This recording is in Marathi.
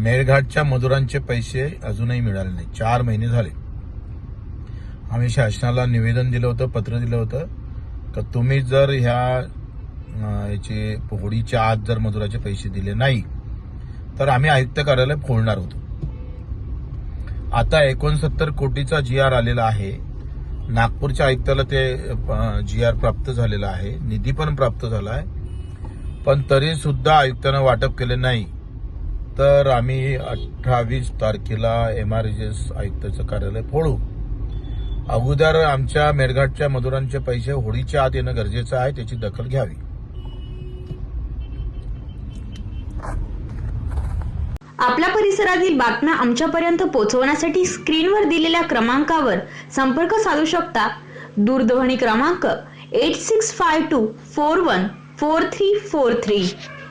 मेळघाटच्या मजुरांचे पैसे अजूनही मिळाले नाही. 4 महिने झाले. आम्ही शासनाला निवेदन दिलं होतं, पत्र दिलं होतं की तुम्ही जर याचे होळीच्या आत जर मजुराचे पैसे दिले नाही तर आम्ही आयुक्त कार्यालय फोडणार होतो. आता 69 कोटीचा GR आलेला आहे. नागपूरच्या आयुक्ताला ते GR प्राप्त झालेला आहे, निधी पण प्राप्त झाला आहे, पण तरी सुद्धा आयुक्तानं वाटप केले नाही. तर आम्ही 28 तारखेला MRGS आयुक्ताचं कार्यालय फोडू. अगोदर आमच्या मेळघाटच्या मजुरांचे पैसे होळीच्या आत येणं गरजेचं आहे, त्याची दखल घ्यावी. आपल्या परिसरातील बातम्या आमच्यापर्यंत पोहोचवण्यासाठी स्क्रीनवर दिलेल्या क्रमांकावर संपर्क साधू शकता. दूरध्वनी क्रमांक 8652414343.